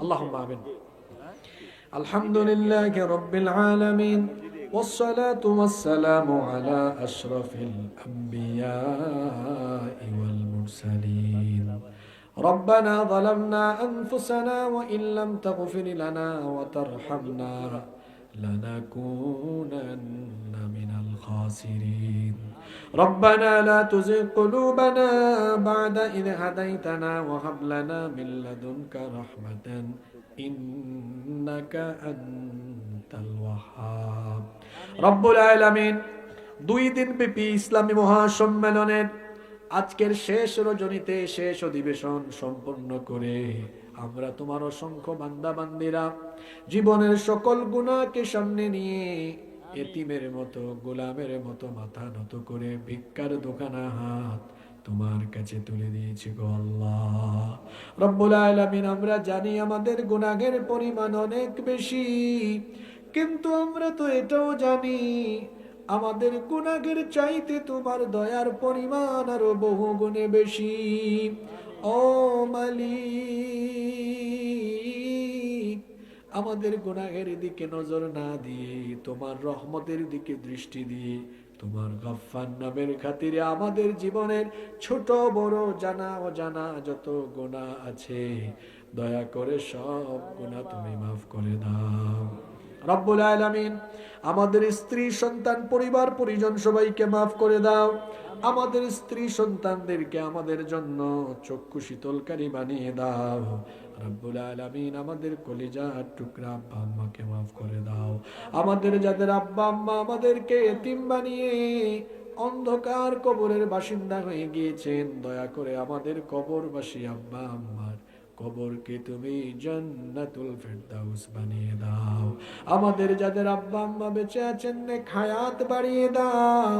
আল্লাহুম্মা আমিন। আলহামদুলিল্লাহি রাব্বিল আলামিন والصلاة والسلام على أشرف الأنبياء والمرسلين ربنا ظلمنا أنفسنا وإن لم تغفر لنا وترحمنا لنكونن من الخاسرين ربنا لا تزغ قلوبنا بعد إذ هديتنا وهب لنا من لدنك رحمة إنك أنت الوهاب رب العالمين দুই দিন ব্যাপী ইসলামী মহাসম্মেলনের আজকের শেষ রজনীতে শেষ অধিবেশন সম্পন্ন করে আমরা তোমার অসংখ্য বান্দা বান্দিরা জীবনের সকল গুনাহকে সামনে নিয়ে এতিমের মতো গোলামের মতো মাথা নত করে ভিক্ষার দোকানা হাত তোমার কাছে তুলে দিয়েছি গো আল্লাহ রব্বুল আলামিন। আমরা জানি আমাদের গুনাহের পরিমাণ অনেক বেশি, কিন্তু আমরা তো এটাও জানি আমাদের গুনাহের চাইতে তোমার দয়ার পরিমাণ আরো বহু গুণে বেশি। ও মালিক, আমাদের গুনাহের দিকে নজর না দিয়ে তোমার রহমতের দিকে দৃষ্টি দিয়ে তোমার গফফার নামের খাতিরে আমাদের জীবনের ছোট বড় জানা অজানা যত গুনাহ আছে দয়া করে সব গুনাহ তুমি মাফ করে দাও রব্বুল আলামিন। আমাদের স্ত্রী সন্তান পরিবার পরিজন সবাইকে মাফ করে দাও। আমাদের স্ত্রী সন্তানদেরকে আমাদের জন্য চক্ষু শীতলকারী বানিয়ে দাও রব্বুল আলামিন। আমাদের কলিজার টুকরা আব্বা আম্মাকে মাফ করে দাও। আমাদের যাদের আব্বা আম্মা আমাদেরকে এতিম বানিয়ে অন্ধকার কবরের বাসিন্দা হয়ে গিয়েছেন, দয়া করে আমাদের কবরবাসী আব্বা আম্মার কবরকে তুমি জান্নাতুল ফেরদাউস বানিয়ে দাও। আমাদের যাদের আব্বা আম্মা বেঁচে আছেন নেক হায়াত বাড়িয়ে দাও।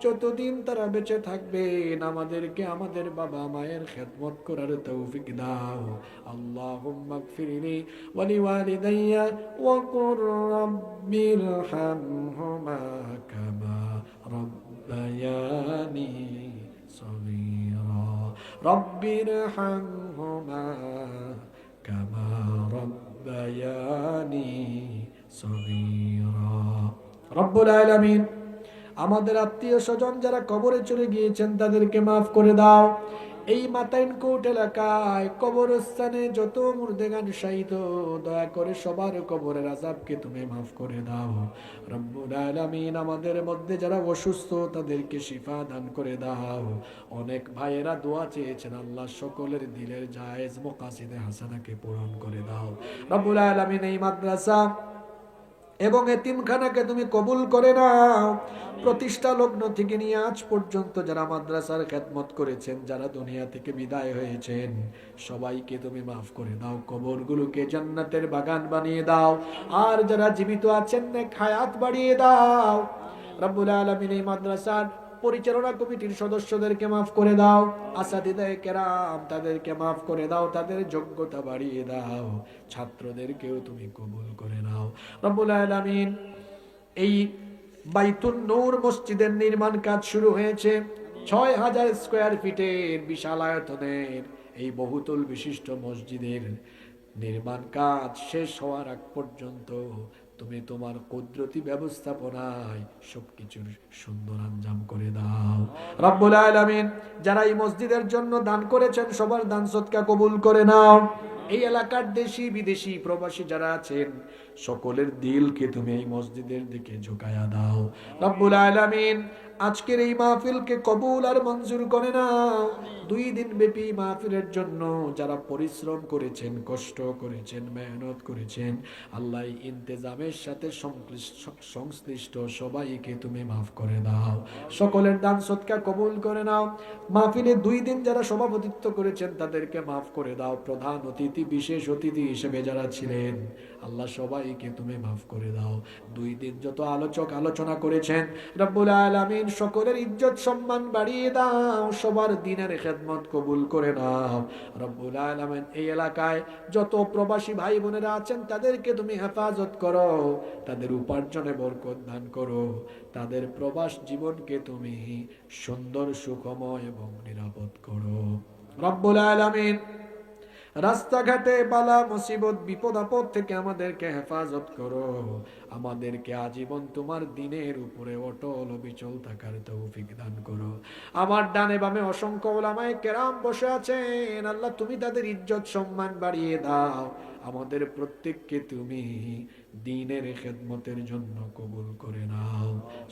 যতদিন তারা বেঁচে থাকবেন আমাদেরকে আমাদের বাবা মায়ের খেদমত করার তৌফিক দাও। আল্লাহুম্মা গফিরলি ওয়া লিওয়ালিদাইয়া ওয়া কুর রাব্বিরহামহুমা কামা রাব্বায়ানি সগীরা রাব্বিরহামহুমা কামা রাব্বায়ানি সগীরা। রব্বুল আলামিন, আমাদের আত্মীয় স্বজন যারা কবরে চলে গিয়েছেন তাদেরকে মাফ করে দাও। এই মাতাইনকোট এলাকায় কবরস্থানে যত মুর্দেগান শাহীদ, দয়া করে সবার কবরের আযাবকে তুমি মাফ করে দাও রব্বুল আলামিন। আমাদের মধ্যে যারা অসুস্থ তাদেরকে শিফা দান করে দাও। অনেক ভাইয়েরা দোয়া চেয়েছেন, আল্লাহ সকলের দিলের জায়েজ মাকাসিদে হাসানাকে পূরণ করে দাও রব্বুল আলামিন। এই মাদ্রাসা এবং এতিমখানাকে তুমি কবুল করে নাও। প্রতিষ্ঠা লগ্ন থেকে নিয়ে আজ পর্যন্ত যারা মাদ্রাসার খেদমত করেছেন, যারা দুনিয়া থেকে বিদায় হয়েছেন, সবাইকে তুমি মাফ করে দাও। কবরগুলোকে জান্নাতের বাগান বানিয়ে দাও। আর যারা জীবিত আছেন নেক হায়াত বাড়িয়ে দাও রব্বুল আলামিন। এই মাদ্রাসার পরিচালনা কমিটির সদস্যদেরকে মাফ করে দাও। আসাতিদায়ে কেরাম তাদেরকে মাফ করে দাও, তাদের যোগ্যতা বাড়িয়ে দাও। ছাত্রদেরকেও তুমি কবুল করে নাও রব্বুল আলামিন। এই বাইতুন নূর মসজিদের নির্মাণ কাজ শুরু হয়েছে। ৬,০০০ স্কয়ার ফিটের বিশাল আয়তনের এই বহুতল বিশিষ্ট মসজিদের নির্মাণ কাজ শেষ হওয়ার আগ পর্যন্ত তুমি তোমার কুদরতি ব্যবস্থাপনায় সবকিছুর সুন্দর আঞ্জাম করে দাও রব্বুল আলামিন। যারা এই মসজিদের জন্য দান করেছেন সবার দান সদকা কবুল করে নাও। এই এলাকার দেশি বিদেশি প্রবাসী যারা আছেন সকলের দিলকে তুমি এই মসজিদের দিকে ঝুঁকায়া দাও রব্বুল আলামিন। আজকের এই মাহফিলকে কবুল আর মঞ্জুর করে নাও। 2 দিন ব্যাপী মাহফিলের জন্য যারা পরিশ্রম করেছেন, কষ্ট করেছেন, মেহনত করেছেন, আল্লাহ ইন্তেজামের সাথে সংশ্লিষ্ট সবাইকে তুমি মাফ করে দাও। সকলের দান সদকা কবুল করে নাও। মাহফিলে 2 দিন যারা সভাপতিত্ব করেছেন তাদেরকে মাফ করে দাও। প্রধান অতিথি, বিশেষ অতিথি হিসেবে যারা ছিলেন, আল্লাহ সবাইকে তুমি মাফ করে দাও। 2 দিন যত আলোচক আলোচনা করেছেন রব্বুল আলামিন সকলের ইজ্জত সম্মান বাড়িয়ে দাও। সবার দিনের খেদমত কবুল করে নাও রব্বুল আলামিন। এই এলাকায় যত প্রবাসী ভাই বোনেরা আছেন তাদেরকে তুমি হেফাজত করো, তাদের উপার্জনে বরকত দান করো, তাদের প্রবাস জীবনকে তুমি সুন্দর সুখময় এবং নিরাপদ করো রব্বুল আলামিন। রাস্তাঘাটে বালা মুসিবত বিপদ আপদ থেকে আমাদেরকে হেফাজত করো, আমাদেরকে আজীবন তোমার দ্বীনের উপরে অটল অবিচল থাকার তৌফিক দান করো। আমার ডানে বামে অসংখ্য উলামায়ে কেরাম বসে আছেন, আল্লাহ তুমি তাদের ইজ্জত সম্মান বাড়িয়ে দাও। আমাদের প্রত্যেককে তুমি দ্বীনের খেদমতের জন্য কবুল করে নাও।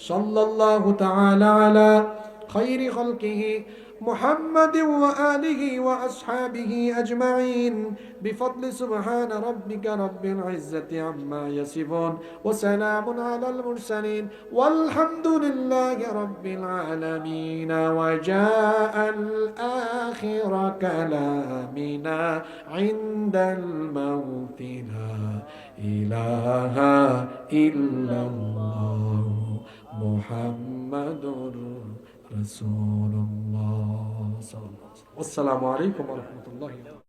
সাল্লাল্লাহু তাআলা আলা খায়রি খালকিহি محمد وآله وأصحابه أجمعين بفضل سبحان ربك رب العزة عما يصفون وسلام على المرسلين والحمد لله رب العالمين. وجاء الآخر كلامنا عند الموت لا إله إلا الله محمد رسول الله صلى الله عليه وسلم. والسلام عليكم ورحمة الله وبركاته.